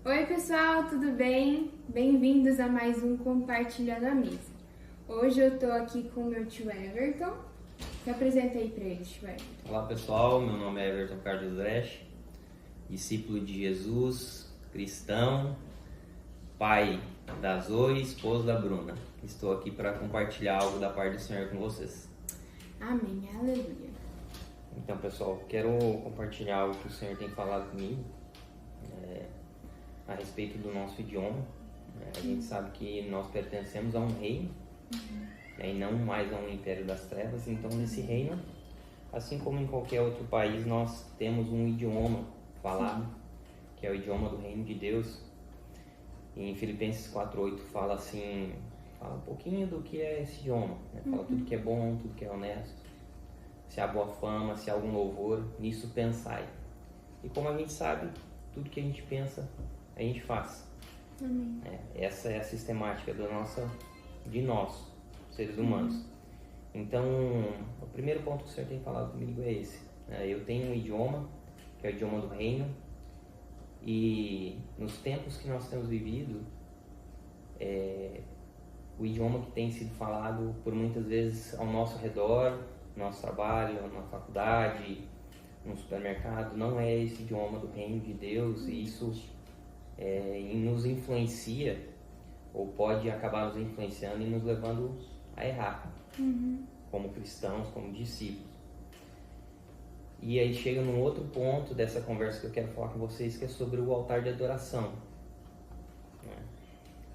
Oi pessoal, tudo bem? Bem-vindos a mais um Compartilhando a Mesa. Hoje eu tô aqui com o meu tio Everton. Se apresenta aí pra ele, tio Everton. Olá pessoal, meu nome é Everton Carlos Dresch, discípulo de Jesus, cristão, pai da Zoe, esposo da Bruna. Estou aqui para compartilhar algo da parte do Senhor com vocês. Amém, aleluia. Então pessoal, quero compartilhar algo que o Senhor tem falado comigo a respeito do nosso idioma. A gente sabe que nós pertencemos a um reino, e não mais a um império das trevas. Então nesse reino, assim como em qualquer outro país, nós temos um idioma falado, que é o idioma do reino de Deus. E em Filipenses 4:8 fala assim, fala um pouquinho do que é esse idioma, né? Fala tudo que é bom, tudo que é honesto, se há boa fama, se há algum louvor, nisso pensai. E como a gente sabe, tudo que a gente pensa, a gente faz. Amém. Essa é a sistemática de nós, seres humanos. Então, o primeiro ponto que o Senhor tem falado comigo é esse. Eu tenho um idioma, que é o idioma do reino, e nos tempos que nós temos vivido, o idioma que tem sido falado por muitas vezes ao nosso redor, no nosso trabalho, na faculdade, no supermercado, não é esse idioma do reino de Deus, e isso nos influencia, ou pode acabar nos influenciando e nos levando a errar, como cristãos, como discípulos. E aí chega num outro ponto dessa conversa que eu quero falar com vocês, que é sobre o altar de adoração.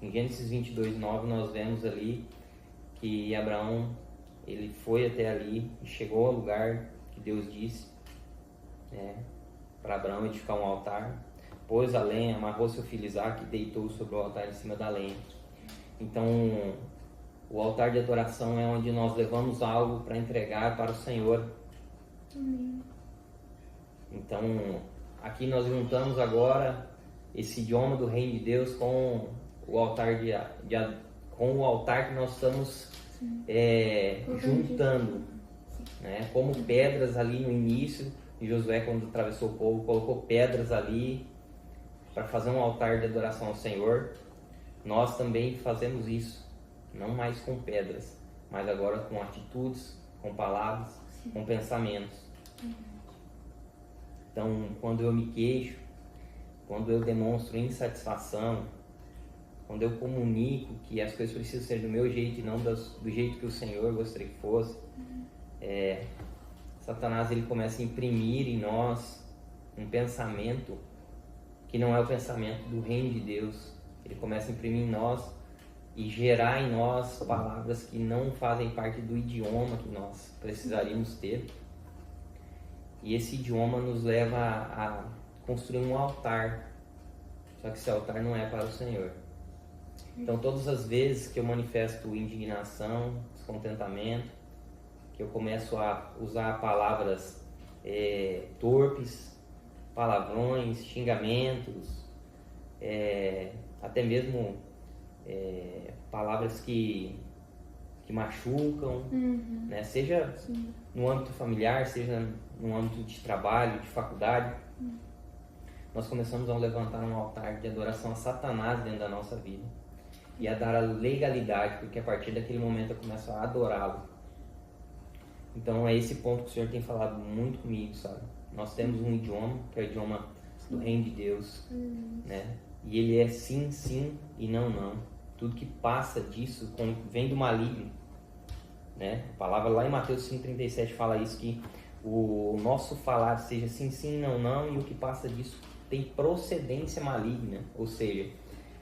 Em Gênesis 22:9 nós vemos ali que Abraão, ele foi até ali e chegou ao lugar que Deus disse para Abraão edificar um altar, pôs a lenha, amarrou seu filho Isaque e deitou sobre o altar em cima da lenha. Então, o altar de adoração é onde nós levamos algo para entregar para o Senhor. Amém. Então, aqui nós juntamos agora esse idioma do reino de Deus com o altar com o altar que nós estamos juntando, né? Como pedras ali no início, e Josué, quando atravessou o povo, colocou pedras ali para fazer um altar de adoração ao Senhor. Nós também fazemos isso, não mais com pedras, mas agora com atitudes, com palavras, com pensamentos. Então, quando eu me queixo, quando eu demonstro insatisfação, quando eu comunico que as coisas precisam ser do meu jeito e não do jeito que o Senhor gostaria que fosse, Satanás ele começa a imprimir em nós um pensamento que não é o pensamento do reino de Deus. Ele começa a imprimir em nós e gerar em nós palavras que não fazem parte do idioma que nós precisaríamos ter. E esse idioma nos leva a construir um altar, só que esse altar não é para o Senhor. Então, todas as vezes que eu manifesto indignação, descontentamento, que eu começo a usar palavras torpes, palavrões, xingamentos, até mesmo palavras que machucam, né? Seja no âmbito familiar, seja no âmbito de trabalho, de faculdade, nós começamos a levantar um altar de adoração a Satanás dentro da nossa vida e a dar a legalidade, porque a partir daquele momento eu começo a adorá-lo. Então é esse ponto que o Senhor tem falado muito comigo, sabe? Nós temos um idioma, que é o idioma do reino de Deus, né? E ele é sim, sim e não, não. Tudo que passa disso vem do maligno, né? A palavra lá em Mateus 5:37 fala isso, que o nosso falar seja sim, sim, não, não, e o que passa disso tem procedência maligna, ou seja,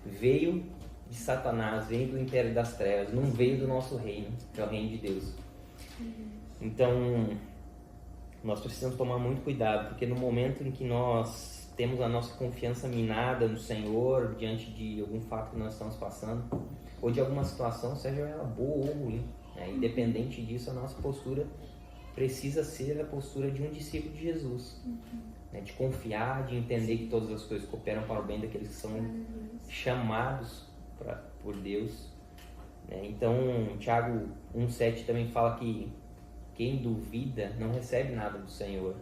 veio de Satanás, veio do império das trevas, não veio do nosso reino, que é o reino de Deus. Então, nós precisamos tomar muito cuidado, porque no momento em que nós temos a nossa confiança minada no Senhor, diante de algum fato que nós estamos passando, ou de alguma situação, seja ela boa ou ruim, né? Independente disso, a nossa postura precisa ser a postura de um discípulo de Jesus, né? De confiar, de entender que todas as coisas cooperam para o bem daqueles que são chamados por Deus, né? Então, Tiago 1:7 também fala que quem duvida não recebe nada do Senhor.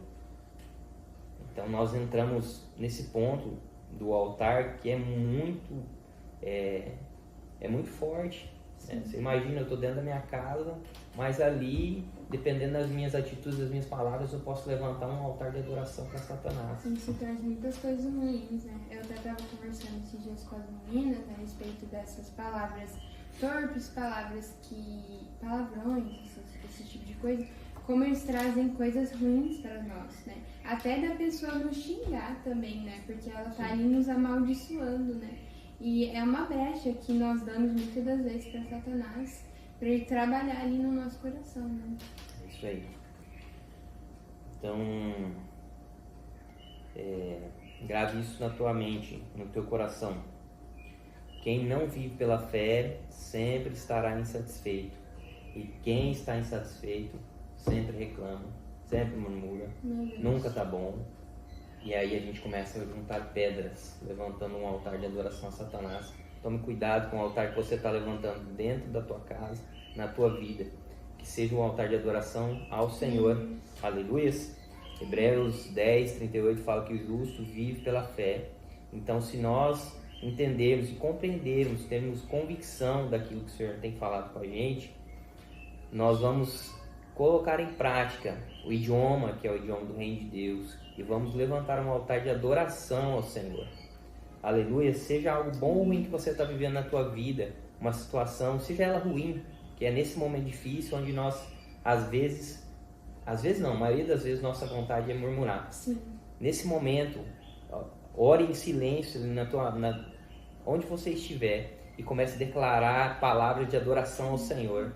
Então nós entramos nesse ponto do altar que é muito forte. Né? Você imagina, eu estou dentro da minha casa, mas ali, dependendo das minhas atitudes, das minhas palavras, eu posso levantar um altar de adoração para Satanás. Isso traz muitas coisas ruins, né? Eu até estava conversando esses dias com as meninas a respeito dessas palavras torpes, palavrões, esse tipo de coisa, como eles trazem coisas ruins para nós, né? Até da pessoa nos xingar também, né? Porque ela tá ali nos amaldiçoando, né? E é uma brecha que nós damos muitas das vezes para Satanás, para ele trabalhar ali no nosso coração, né? É isso aí. Então, grave isso na tua mente, no teu coração. Quem não vive pela fé sempre estará insatisfeito. E quem está insatisfeito sempre reclama, sempre murmura, nunca tá bom. E aí a gente começa a juntar pedras, levantando um altar de adoração a Satanás. Tome cuidado com o altar que você está levantando dentro da tua casa, na tua vida. Que seja um altar de adoração ao Senhor. Aleluias. Hebreus 10, 38 fala que o justo vive pela fé. Então, se nós entendermos e compreendermos, termos convicção daquilo que o Senhor tem falado com a gente, nós vamos colocar em prática o idioma, que é o idioma do Reino de Deus, e vamos levantar um altar de adoração ao Senhor. Aleluia. Seja algo bom ou ruim que você está vivendo na tua vida, uma situação, seja ela ruim, que é nesse momento difícil onde nós, às vezes não, a maioria das vezes nossa vontade é murmurar. Sim. Nesse momento, ore em silêncio onde você estiver e comece a declarar palavras de adoração ao Senhor.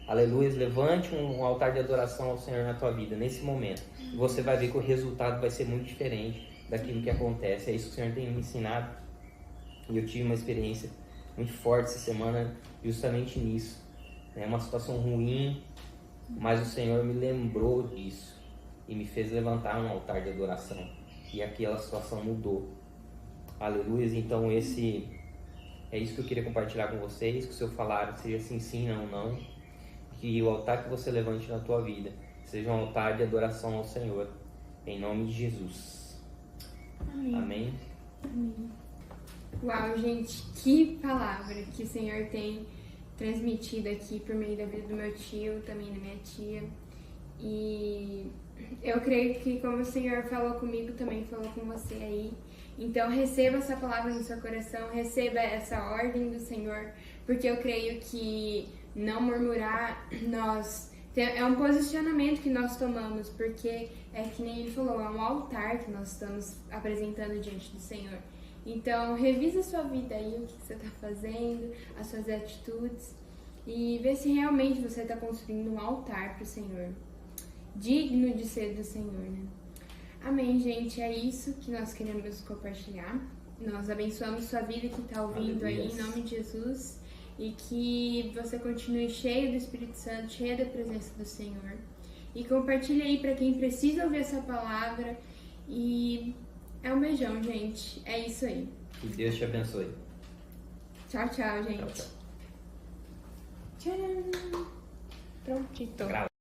Aleluia. Levante um altar de adoração ao Senhor na tua vida nesse momento. E você vai ver que o resultado vai ser muito diferente daquilo que acontece. É isso que o Senhor tem me ensinado. E eu tive uma experiência muito forte essa semana justamente nisso. É uma situação ruim, mas o Senhor me lembrou disso e me fez levantar um altar de adoração. E aquela situação mudou. Aleluia. Então é isso que eu queria compartilhar com vocês. Que o seu falar seja assim, sim, não, não. Que o altar que você levante na tua vida seja um altar de adoração ao Senhor. Em nome de Jesus. Amém. Amém. Amém. Uau, gente, que palavra que o Senhor tem transmitido aqui por meio da vida do meu tio, também da minha tia. E eu creio que como o Senhor falou comigo, também falou com você aí. Então receba essa palavra no seu coração, receba essa ordem do Senhor, porque eu creio que não murmurar, é um posicionamento que nós tomamos, porque é que nem ele falou, é um altar que nós estamos apresentando diante do Senhor. Então, revisa a sua vida aí, o que você está fazendo, as suas atitudes, e vê se realmente você está construindo um altar para o Senhor, digno de ser do Senhor, né? Amém, gente, é isso que nós queremos compartilhar. Nós abençoamos sua vida que está ouvindo aí, em nome de Jesus, e que você continue cheio do Espírito Santo, cheio da presença do Senhor. E compartilhe aí para quem precisa ouvir essa palavra. E é um beijão, gente. É isso aí. Que Deus te abençoe. Tchau, tchau, gente. Tchau, tchau. Tcharam! Prontito.